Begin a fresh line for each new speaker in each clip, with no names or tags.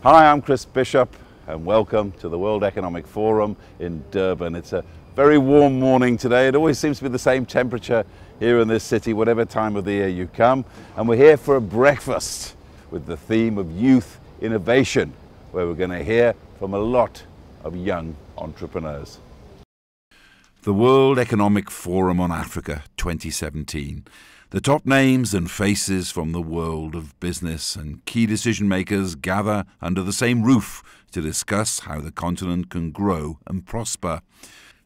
Hi, I'm Chris Bishop and welcome to the World Economic Forum in Durban. It's a very warm morning today. It always seems to be the same temperature here in this city, whatever time of the year you come. And we're here for a breakfast with the theme of youth innovation, where we're going to hear from a lot of young entrepreneurs. The World Economic Forum on Africa 2017. The top names and faces from the world of business and key decision makers gather under the same roof to discuss how the continent can grow and prosper.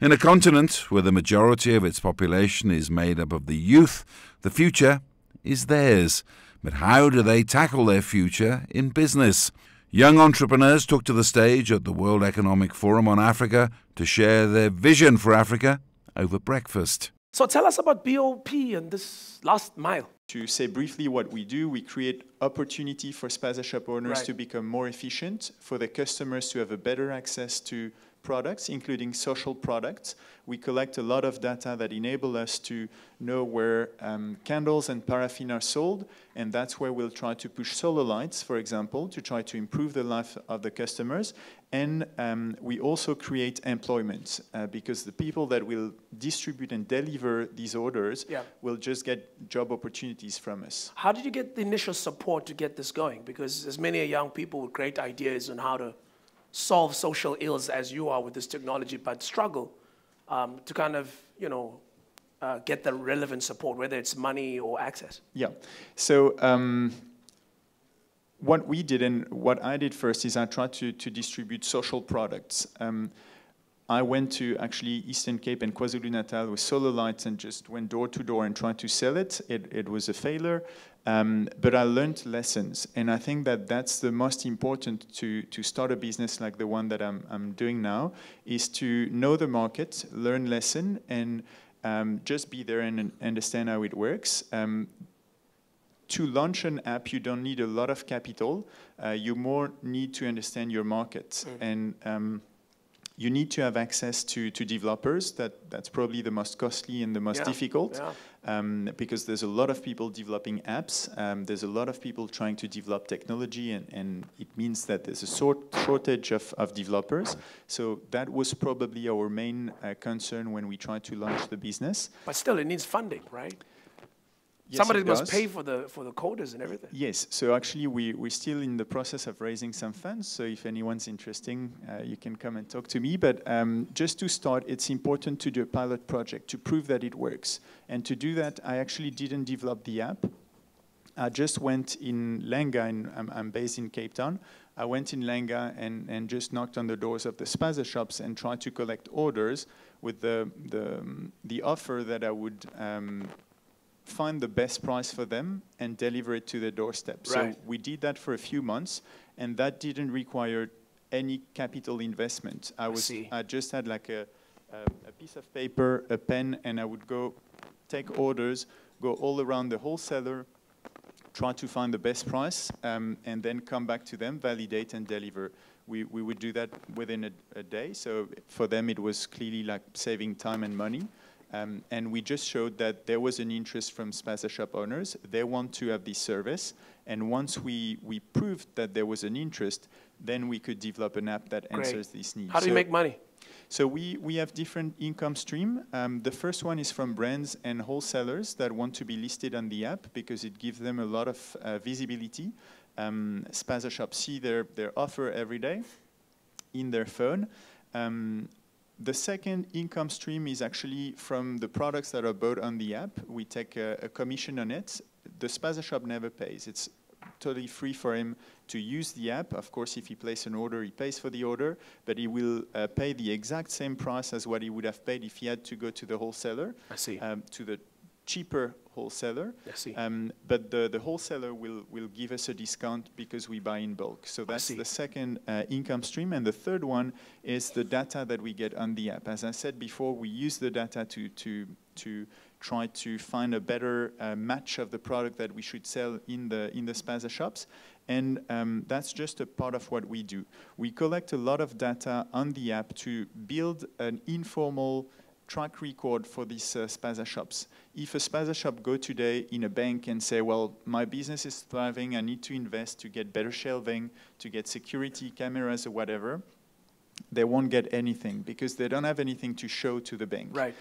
In a continent where the majority of its population is made up of the youth, the future is theirs. But how do they tackle their future in business? Young entrepreneurs took to the stage at the World Economic Forum on Africa to share their vision for Africa over breakfast.
So tell us about BOP and this last mile.
To say briefly what we do, we create opportunity for spaza shop owners to become more efficient, for the customers to have a better access to products, including social products. We collect a lot of data that enable us to know where candles and paraffin are sold, and that's where we'll try to push solar lights, for example, to try to improve the life of the customers. And we also create employment because the people that will distribute and deliver these orders will just get job opportunities from us.
How did you get the initial support to get this going? Because there's many young people with great ideas on how to solve social ills as you are with this technology, but struggle to kind of, get the relevant support, whether it's money or access.
Yeah. So what we did and what I did first is I tried to distribute social products. I went to actually Eastern Cape and KwaZulu-Natal with solar lights and just went door to door and tried to sell it. It was a failure, but I learned lessons. And I think that that's the most important to start a business like the one that I'm doing now, is to know the market, learn lesson, and just be there and understand how it works. To launch an app, you don't need a lot of capital. You more need to understand your market. And you need to have access to developers. That's probably the most costly and the most difficult, because there's a lot of people developing apps. There's a lot of people trying to develop technology, and it means that there's a shortage of developers. So that was probably our main concern when we tried to launch the business.
But still, it needs funding, right?
Yes,
somebody must pay for the coders and everything.
Yes, so actually we're still in the process of raising some funds, so if anyone's interested, you can come and talk to me. But just to start, it's important to do a pilot project to prove that it works. And to do that, I actually didn't develop the app. I just went in Lenga, and I'm based in Cape Town. I went in Lenga and just knocked on the doors of the spaza shops and tried to collect orders with the offer that I would find the best price for them and deliver it to their doorstep. So we did that for a few months, and that didn't require any capital investment. I just had like a piece of paper, a pen, and I would go take orders, go all around the wholesaler, try to find the best price, and then come back to them, validate and deliver. We would do that within a day. So for them, it was clearly like saving time and money. And we just showed that there was an interest from spaza shop owners. They want to have this service. And once we proved that there was an interest, then we could develop an app that answers these needs.
How do you make money?
So we have different income stream. The first one is from brands and wholesalers that want to be listed on the app because it gives them a lot of visibility. Spaza shops see their offer every day in their phone. The second income stream is actually from the products that are bought on the app. We take a commission on it. The spaza shop never pays. It's totally free for him to use the app. Of course, if he places an order, he pays for the order, but he will pay the exact same price as what he would have paid if he had to go to the wholesaler.
I see.
To the cheaper wholesaler.
I see.
But the wholesaler will give us a discount because we buy in bulk. So that's the second income stream. And the third one is the data that we get on the app. As I said before, we use the data to try to find a better match of the product that we should sell in the spaza shops. And that's just a part of what we do. We collect a lot of data on the app to build an informal track record for these spaza shops. If a spaza shop go today in a bank and say, well, my business is thriving, I need to invest to get better shelving, to get security cameras or whatever, they won't get anything because they don't have anything to show to the bank.
Right.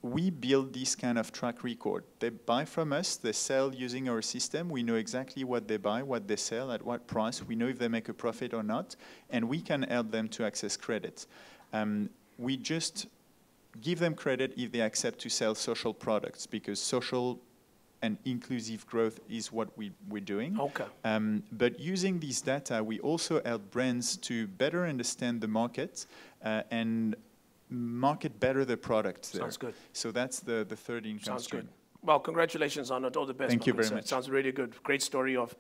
We build this kind of track record. They buy from us, they sell using our system. We know exactly what they buy, what they sell, at what price. We know if they make a profit or not, and we can help them to access credit. We just give them credit if they accept to sell social products, because social and inclusive growth is what we're doing.
Okay.
But using this data, we also help brands to better understand the market and market better the products there.
Sounds good.
So that's the third income
Sounds
stream.
good. Well, congratulations on it. All the best.
Thank you very
So
much.
it sounds really good. Great story of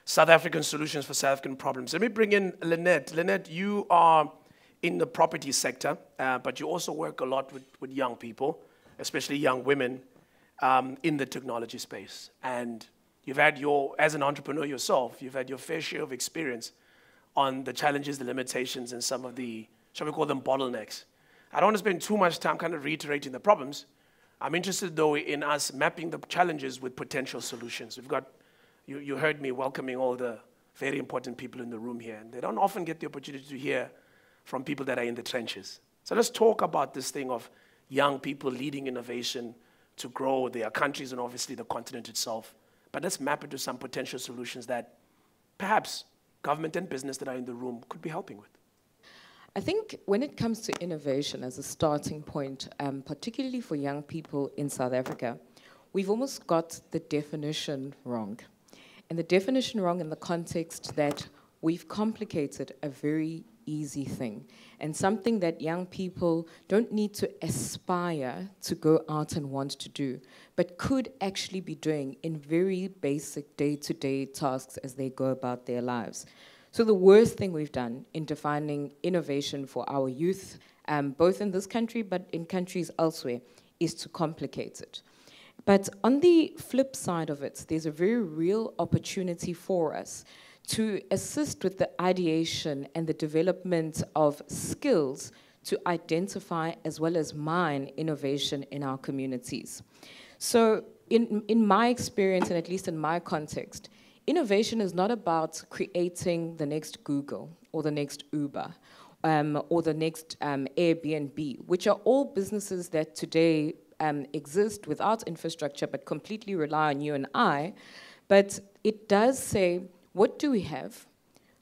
South African solutions for South African problems. Let me bring in Lynette. Lynette, you are in the property sector, but you also work a lot with young people, especially young women, in the technology space. And you've had as an entrepreneur yourself, you've had your fair share of experience on the challenges, the limitations, and some of the, shall we call them, bottlenecks. I don't want to spend too much time kind of reiterating the problems. I'm interested, though, in us mapping the challenges with potential solutions. We've got, you heard me welcoming all the very important people in the room here, and they don't often get the opportunity to hear from people that are in the trenches. So let's talk about this thing of young people leading innovation to grow their countries and obviously the continent itself. But let's map it to some potential solutions that perhaps government and business that are in the room could be helping with.
I think when it comes to innovation as a starting point, particularly for young people in South Africa, we've almost got the definition wrong. And the definition wrong in the context that we've complicated a very easy thing, and something that young people don't need to aspire to go out and want to do, but could actually be doing in very basic day-to-day tasks as they go about their lives. So the worst thing we've done in defining innovation for our youth, both in this country but in countries elsewhere, is to complicate it. But on the flip side of it, there's a very real opportunity for us to assist with the ideation and the development of skills to identify as well as mine innovation in our communities. So in my experience, and at least in my context, innovation is not about creating the next Google or the next Uber or the next Airbnb, which are all businesses that today exist without infrastructure but completely rely on you and I. But it does say, what do we have?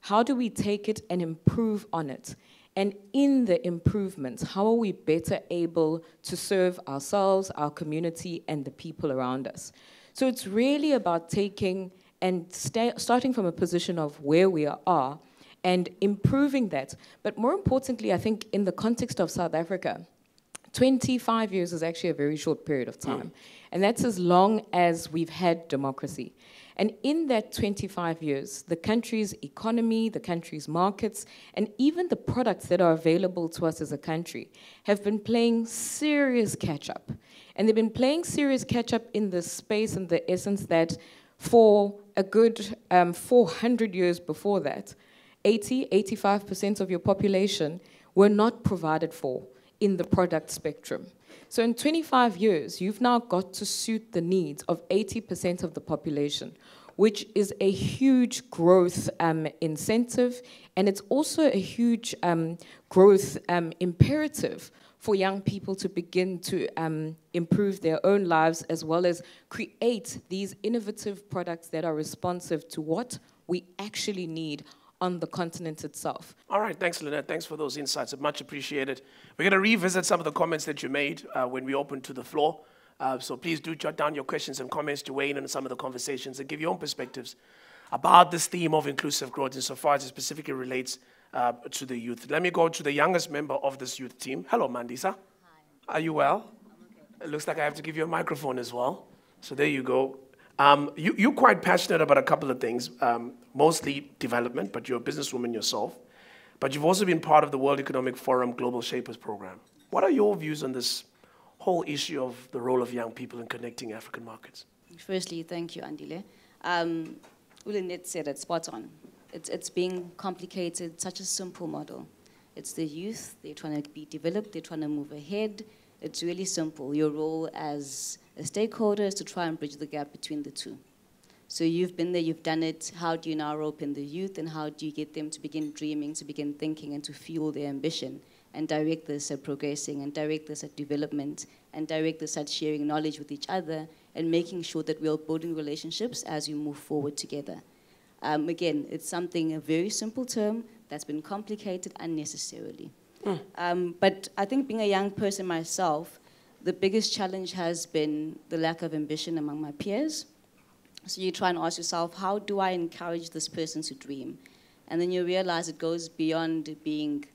How do we take it and improve on it? And in the improvements, how are we better able to serve ourselves, our community, and the people around us? So it's really about taking and starting from a position of where we are and improving that. But more importantly, I think in the context of South Africa, 25 years is actually a very short period of time. And that's as long as we've had democracy. And in that 25 years, the country's economy, the country's markets, and even the products that are available to us as a country have been playing serious catch-up. And they've been playing serious catch-up in the space and the essence that for a good 400 years before that, 85% of your population were not provided for in the product spectrum. So in 25 years, you've now got to suit the needs of 80% of the population, which is a huge growth incentive, and it's also a huge growth imperative for young people to begin to improve their own lives, as well as create these innovative products that are responsive to what we actually need on the continent itself.
All right, thanks, Lynette. Thanks for those insights. Much appreciated. We're going to revisit some of the comments that you made when we opened to the floor. So please do jot down your questions and comments to weigh in on some of the conversations and give your own perspectives about this theme of inclusive growth insofar as it specifically relates to the youth. Let me go to the youngest member of this youth team. Hello, Mandisa. Hi. Are you well? I'm okay. It looks like I have to give you a microphone as well. So there you go. You're quite passionate about a couple of things, mostly development, but you're a businesswoman yourself. But you've also been part of the World Economic Forum Global Shapers Program. What are your views on this whole issue of the role of young people in connecting African markets?
Firstly, thank you, Andile. Lynette said it spot on. It's being complicated, such a simple model. It's the youth, they're trying to be developed, they're trying to move ahead, It's really simple. Your role as a stakeholder is to try and bridge the gap between the two. So you've been there, you've done it. How do you now rope in the youth, and how do you get them to begin dreaming, to begin thinking, and to fuel their ambition, and direct this at progressing, and direct this at development, and direct this at sharing knowledge with each other, and making sure that we are building relationships as we move forward together. Again, it's something, a very simple term that's been complicated unnecessarily. But I think being a young person myself, the biggest challenge has been the lack of ambition among my peers. So you try and ask yourself, how do I encourage this person to dream? And then you realize it goes beyond being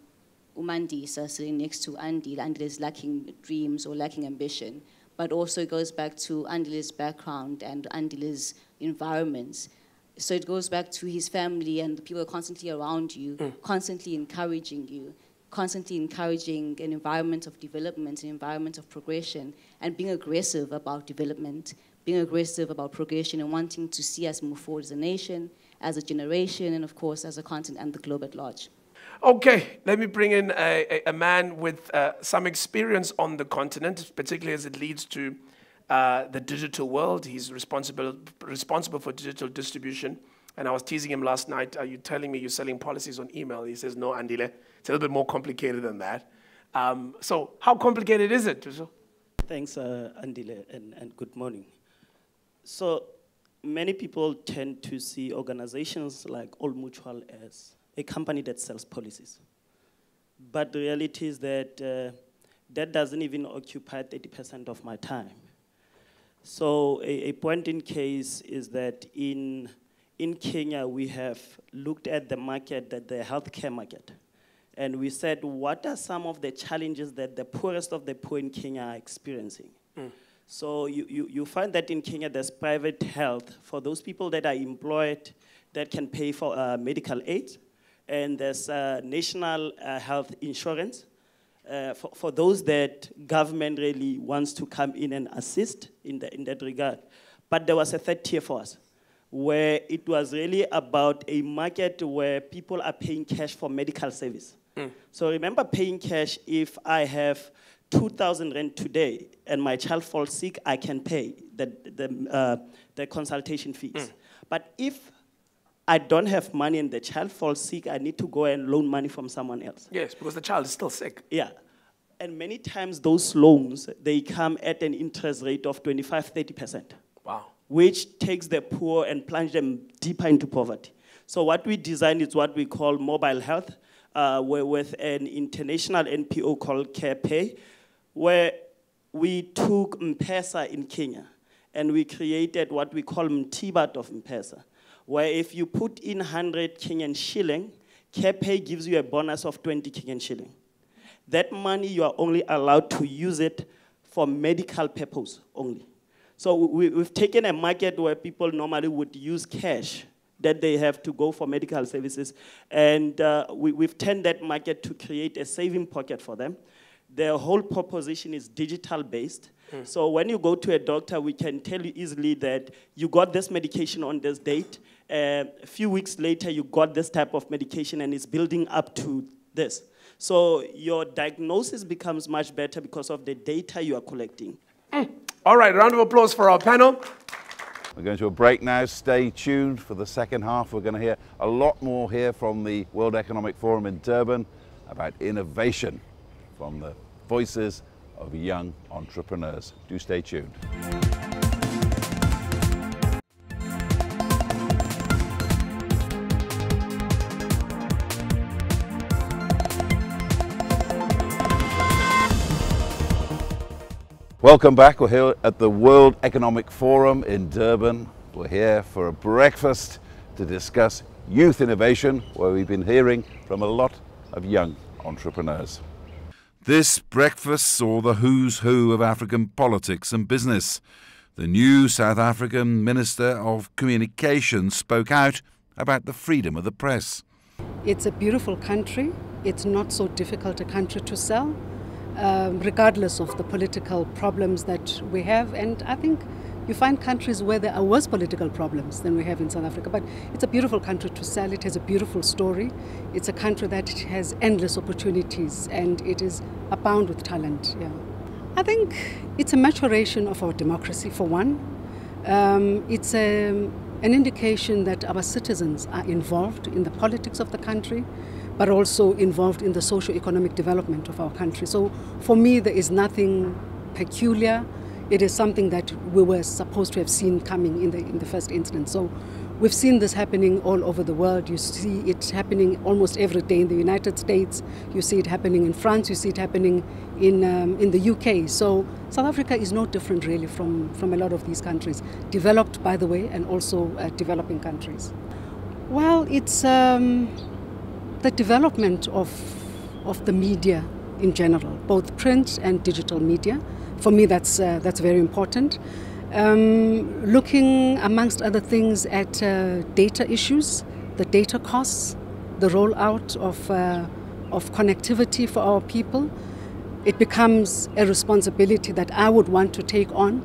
Umandisa sitting next to Andile. Andile is lacking dreams or lacking ambition, but also it goes back to Andile's background and Andile's environments. So it goes back to his family and the people constantly around you, constantly encouraging you, constantly encouraging an environment of development, an environment of progression, and being aggressive about development, being aggressive about progression, and wanting to see us move forward as a nation, as a generation, and of course as a continent and the globe at large.
Okay, let me bring in a man with some experience on the continent, particularly as it leads to the digital world. He's responsible for digital distribution. And I was teasing him last night, are you telling me you're selling policies on email? He says, no, Andile, it's a little bit more complicated than that. So how complicated is it?
Thanks, Andile, and good morning. So many people tend to see organizations like Old Mutual as a company that sells policies. But the reality is that that doesn't even occupy 30% of my time. So a point in case is that in Kenya, we have looked at the market, the healthcare market, and we said, what are some of the challenges that the poorest of the poor in Kenya are experiencing? So you find that in Kenya, there's private health for those people that are employed that can pay for medical aid, and there's national health insurance for those that government really wants to come in and assist in that regard. But there was a third tier for us, where it was really about a market where people are paying cash for medical service. So remember paying cash. If I have 2,000 rand today and my child falls sick, I can pay the consultation fees. But if I don't have money and the child falls sick, I need to go and loan money from someone else.
Yes, because the child is still sick.
Yeah. And many times those loans, they come at an interest rate of 25, 30%.
Wow.
Which takes the poor and plunge them deeper into poverty. So what we designed is what we call mobile health, with an international NPO called CarePay, where we took M-Pesa in Kenya, and we created what we call Mtibat of M-Pesa, where if you put in 100 Kenyan shilling, CarePay gives you a bonus of 20 Kenyan shilling. That money, you are only allowed to use it for medical purpose only. So we've taken a market where people normally would use cash that they have to go for medical services, and we've turned that market to create a saving pocket for them. Their whole proposition is digital-based. So when you go to a doctor, we can tell you easily that you got this medication on this date. A few weeks later, you got this type of medication, and it's building up to this. So your diagnosis becomes much better because of the data you are collecting.
All right, round of applause for our panel.
We're going to a break now. Stay tuned for the second half. We're going to hear a lot more here from the World Economic Forum in Durban about innovation from the voices of young entrepreneurs. Do stay tuned. Welcome back. We're here at the World Economic Forum in Durban. We're here for a breakfast to discuss youth innovation, where we've been hearing from a lot of young entrepreneurs. This breakfast saw the who's who of African politics and business. The new South African Minister of Communications spoke out about the freedom of the press.
It's a beautiful country. It's not so difficult a country to sell, regardless of the political problems that we have. And I think you find countries where there are worse political problems than we have in South Africa. But it's a beautiful country to sell. It has a beautiful story. It's a country that has endless opportunities, and it is abound with talent. Yeah. I think it's a maturation of our democracy, for one. It's an indication that our citizens are involved in the politics of the country, but also involved in the socio-economic development of our country. So for me, there is nothing peculiar. It is something that we were supposed to have seen coming in the first instance. So we've seen this happening all over the world. You see it happening almost every day in the United States. You see it happening in France. You see it happening in the UK. So South Africa is no different really from a lot of these countries, developed, by the way, and also developing countries. Well, it's the development of the media in general, both print and digital media. For me, that's very important. Looking, amongst other things, at data issues, the data costs, the rollout of connectivity for our people. It becomes a responsibility that I would want to take on,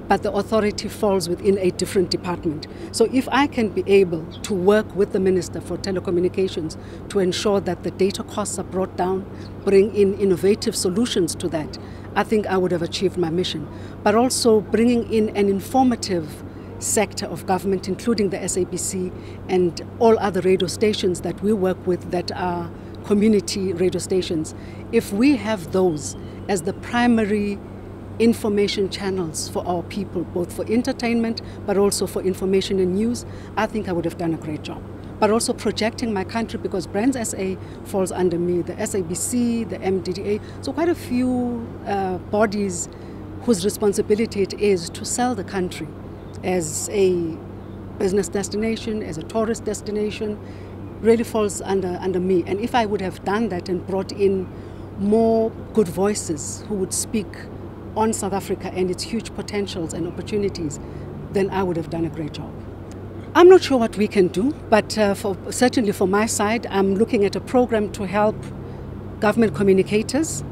but the authority falls within a different department. So if I can be able to work with the Minister for Telecommunications to ensure that the data costs are brought down, bring in innovative solutions to that, I think I would have achieved my mission. But also bringing in an informative sector of government, including the SABC and all other radio stations that we work with that are community radio stations. If we have those as the primary information channels for our people, both for entertainment but also for information and news, I think I would have done a great job. But also projecting my country, because Brands SA falls under me, the SABC, the MDDA, so quite a few bodies whose responsibility it is to sell the country as a business destination, as a tourist destination, really falls under me. And if I would have done that and brought in more good voices who would speak on South Africa and its huge potentials and opportunities, then I would have done a great job. I'm not sure what we can do, but certainly for my side, I'm looking at a program to help government communicators.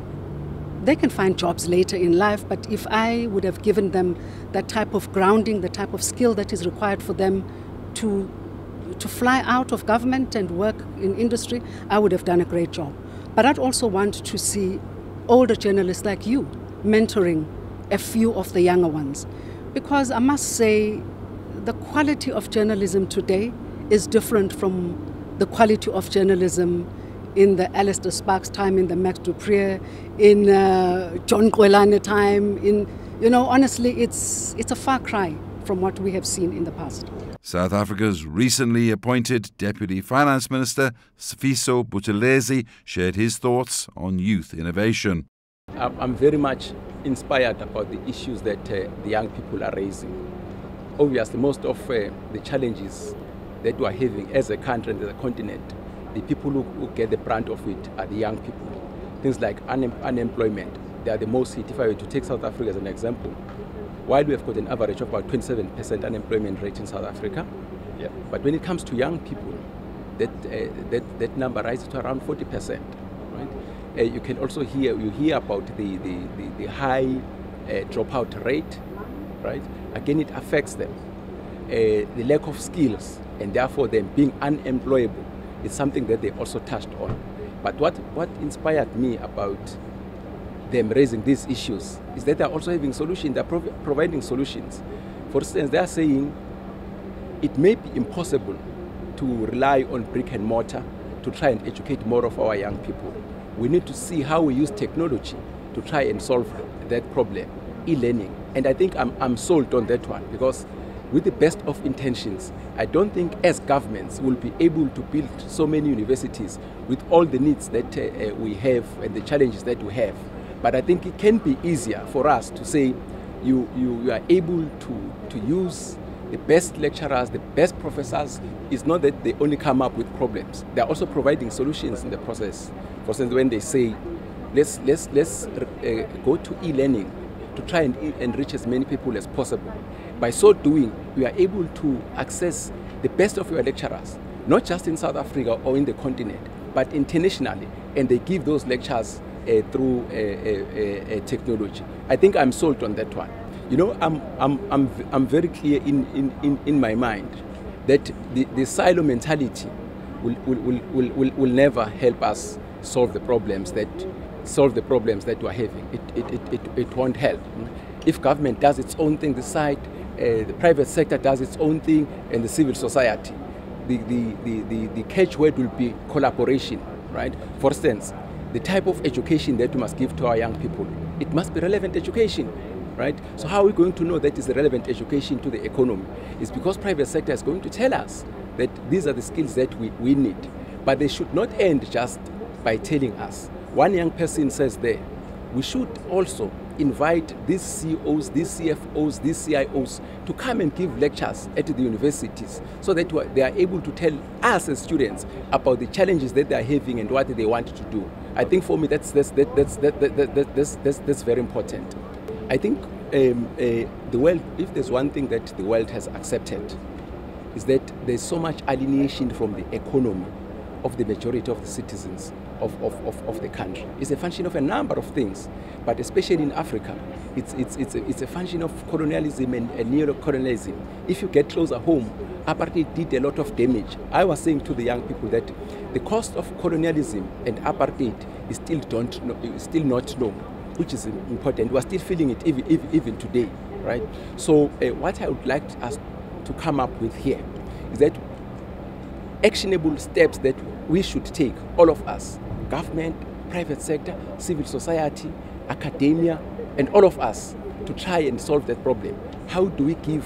They can find jobs later in life, but if I would have given them that type of grounding, the type of skill that is required for them to fly out of government and work in industry, I would have done a great job. But I'd also want to see older journalists like you mentoring a few of the younger ones. Because I must say, the quality of journalism today is different from the quality of journalism in the Alistair Sparks time, in the Max Dupree, in John Kwelane time. Honestly, it's a far cry from what we have seen in the past.
South Africa's recently appointed Deputy Finance Minister, Sifiso Buthelezi, shared his thoughts on youth innovation.
I'm very much inspired about the issues that the young people are raising. Obviously, most of the challenges that we are having as a country and as a continent, the people who get the brunt of it are the young people. Things like unemployment, they are the most hit. If I were to take South Africa as an example, while we have got an average of about 27% unemployment rate in South Africa, but when it comes to young people, that number rises to around 40%. Right? You can also hear about the high dropout rate, right? Again, it affects them. The lack of skills and therefore them being unemployable is something that they also touched on. But what inspired me about them raising these issues is that they're also having solutions, they're providing solutions. For instance, they're saying it may be impossible to rely on brick and mortar to try and educate more of our young people. We need to see how we use technology to try and solve that problem, e-learning. And I think I'm sold on that one, because with the best of intentions, I don't think as governments will be able to build so many universities with all the needs that we have and the challenges that we have. But I think it can be easier for us to say you are able to use the best lecturers, the best professors. It's not that they only come up with problems. They're also providing solutions in the process. For instance, when they say, let's go to e-learning to try and enrich as many people as possible. By so doing, we are able to access the best of your lecturers, not just in South Africa or in the continent, but internationally, and they give those lectures through technology. I think I'm sold on that one. I'm very clear in my mind that the silo mentality will never help us solve the problems that solve the problems that we are having. It won't help. If government does its own thing this side, the private sector does its own thing, and the civil society, the catchword will be collaboration, right? For instance, the type of education that we must give to our young people, it must be relevant education, right? So how are we going to know that is the relevant education to the economy? It's because private sector is going to tell us that these are the skills that we need. But they should not end just by telling us. One young person says there, we should also invite these CEOs, these CFOs, these CIOs to come and give lectures at the universities so that they are able to tell us as students about the challenges that they are having and what they want to do. I think for me that's very important. I think the world, if there's one thing that the world has accepted, is that there's so much alienation from the economy of the majority of the citizens of the country. It's a function of a number of things, but especially in Africa, it's a function of colonialism and neo-colonialism. If you get closer home, apartheid did a lot of damage. I was saying to the young people that the cost of colonialism and apartheid is still not known, which is important. We're still feeling it even today, right? So what I would like us to come up with here is that actionable steps that we should take, all of us, government, private sector, civil society, academia, and all of us, to try and solve that problem. How do we give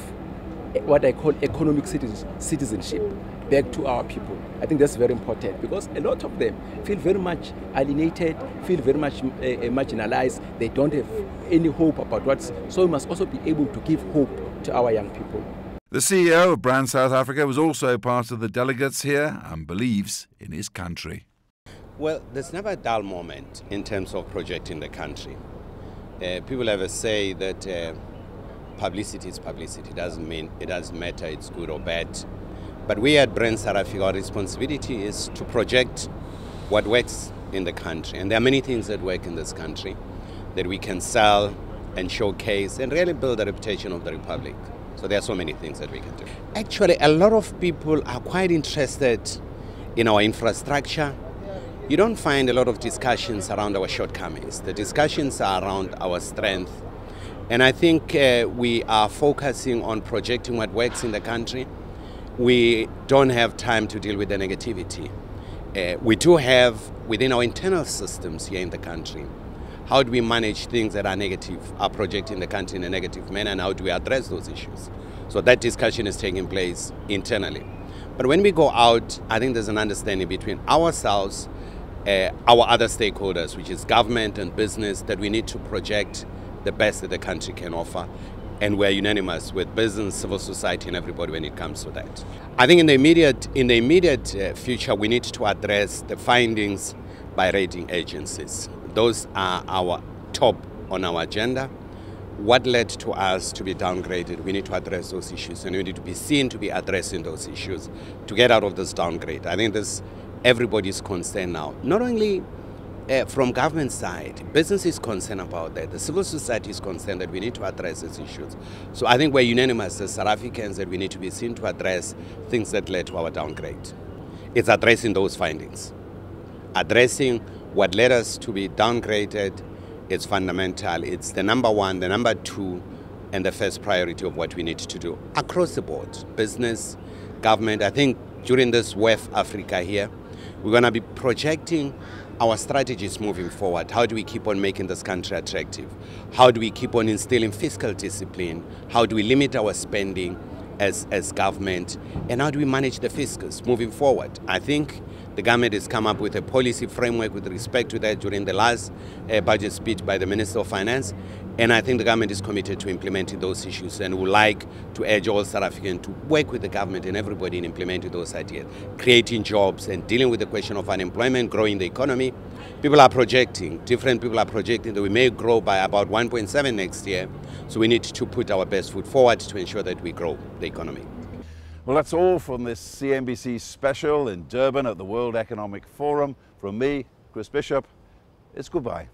what I call economic citizenship back to our people? I think that's very important because a lot of them feel very much alienated, feel very much marginalized. They don't have any hope about what's. So we must also be able to give hope to our young people.
The CEO of Brand South Africa was also part of the delegates here and believes in his country.
Well, there's never a dull moment in terms of projecting the country. People ever say that publicity is publicity. It doesn't matter it's good or bad. But we at Brand South Africa, our responsibility is to project what works in the country. And there are many things that work in this country that we can sell and showcase and really build the reputation of the Republic. So there are so many things that we can do. Actually, a lot of people are quite interested in our infrastructure. You don't find a lot of discussions around our shortcomings. The discussions are around our strength. And I think we are focusing on projecting what works in the country. We don't have time to deal with the negativity. We do have within our internal systems here in the country. How do we manage things that are negative, are projecting the country in a negative manner, and how do we address those issues? So that discussion is taking place internally. But when we go out, I think there's an understanding between ourselves, our other stakeholders, which is government and business, that we need to project the best that the country can offer. And we're unanimous with business, civil society, and everybody when it comes to that. I think in the immediate future, we need to address the findings by rating agencies. Those are our top on our agenda. What led to us to be downgraded? We need to address those issues, and we need to be seen to be addressing those issues to get out of this downgrade. I think this everybody's concerned now. Not only from government side, business is concerned about that. The civil society is concerned that we need to address these issues. So I think we're unanimous as South Africans that we need to be seen to address things that led to our downgrade. It's addressing those findings. Addressing what led us to be downgraded is fundamental. It's the number one, the number two, and the first priority of what we need to do across the board. Business, government. I think during this WEF Africa here, we're going to be projecting our strategies moving forward. How do we keep on making this country attractive? How do we keep on instilling fiscal discipline? How do we limit our spending as government? And how do we manage the fiscus moving forward? I think the government has come up with a policy framework with respect to that during the last budget speech by the Minister of Finance. And I think the government is committed to implementing those issues and would like to urge all South Africans to work with the government and everybody in implementing those ideas, creating jobs and dealing with the question of unemployment, growing the economy. People are projecting, different people are projecting that we may grow by about 1.7 next year. So we need to put our best foot forward to ensure that we grow the economy.
Well, that's all from this CNBC special in Durban at the World Economic Forum. From me, Chris Bishop, it's goodbye.